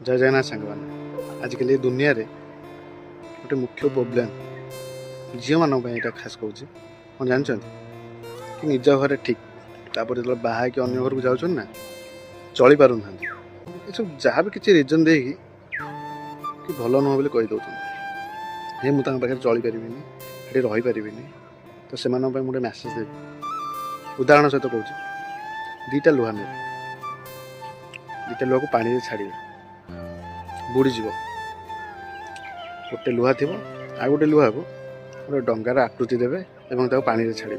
जय जगन्नाथ सांग मैंने आजिकल ये दुनिया रे गोटे मुख्य प्रोब्लेम झील मान खास कहूँ हाँ जानते कि निज घर ठीक तापर जो बाहा कि अन्य घर को जाऊँ ना चली पार ना ये सब जहाँ भी किसी रिजन दे कि भल नुह बोली कहीदे हे मुझे पाखे चली पारि ये रहीपरि तो से गोटे मेसेज देवी उदाहरण सहित कौच दीटा लुहा ने दीटा लुहा को पानी छाड़े बुड़ीज गोटे लुहा थी आ गोटे लुहा को गोटे डंगार आकृति देवे और पानी छाड़े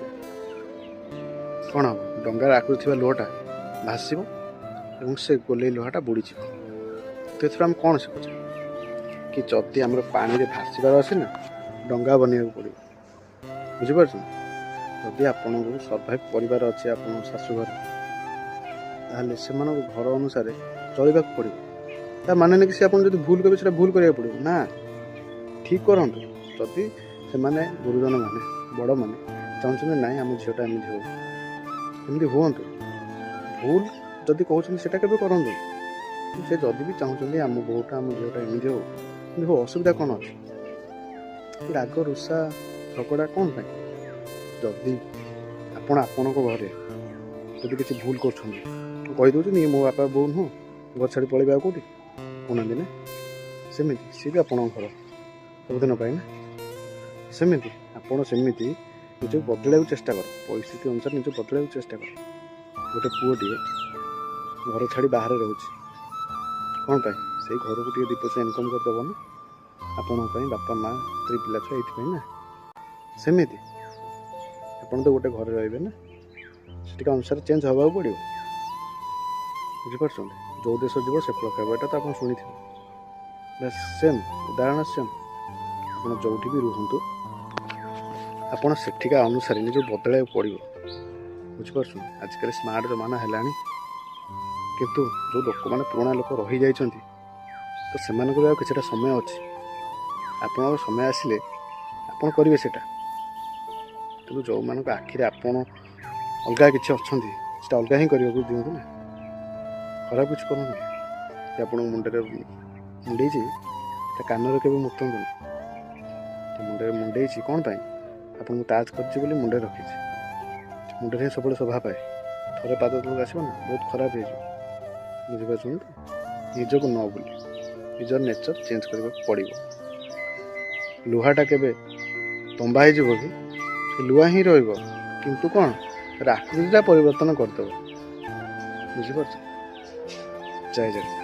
कौन हम डंगार आकृति थी लुहाटा भाषिब और से गोले लुहाटा बुड़ीज तो ये आम कौन शिखुचे कि जदि आम पानी में भाषिबार अच्छे ना डंगा बनवाक पड़ो बुझीपार जदि आपन को सर्वाइव परिवार अच्छे आप शाशुघर ताहले से घर अनुसार चलवाक पड़ो ता माने नहीं कि से आपन जदि भूल करेंगे से भूल करा पड़ो ना ठीक करूँ जदि से गुरुजन मैंने बड़ मैंने चाहते ना आम झीटा एमती हो एमती हूँ भूल जदि कहते से करूँ से जदि भी चाहते आम बोटा आम झीटा एमती हो असुविधा कौन अच्छे राग रुषा झगड़ा कौन पाई जदि आपण घरे जदि किसी भूल कर मो बापा बो नुह घर छाड़ी पलैबा कौटी कहना ना सेमती सी भी आप घर सबुदिन पाए ना सेमती आपड़ सेमती निज बदल चेष्टा कर परिस्थिति अनुसार निज बदल चेष्टा कर गोटे पुओटे घर छाड़ी बाहर रोचे कौन पाई से घर को दी पैसा इनकम करदेव ना आपण बापा माँ स्त्री पिला छुआ ये ना सेमती आपड़ तो गोटे घर रे ना से अनुसार चेंज हवा पड़ो बुझीपार जो देश जीव से प्रकार यहाँ तो आप शुणी थे सेम उदाहरण सेम आप जो भी रुहतु आपड़ सेठिका अनुसार निज बदल पड़ो बुझीपार आजिकल स्मार्ट जमाना है किंतु जो लोक मैंने पुराणा लोक रही जाइए तो से किसी समय अच्छे आप समय आसिले आप करेंगे से तेणु जो मान आखिरे आपड़ अलग किसी अच्छा अलग ही करने को दिंतु ना खराब कुछ करूँ आप मुंडे मुंडे कान के मुतु मुंडे मुंडे कौन पाई आपको ताज कर मुंडे रखी मुंडे सब शोभा पाए थे पाद तक आसो ना बहुत खराब हो बुझीपार निजक न बोली निजर नेचर चेंज करने पड़ो लुहाटा केबे तंबा हो कि लुहा ही रु कौन आकृतिटा परिवर्तन करदेव बुझीपार जय जगन्नाथ।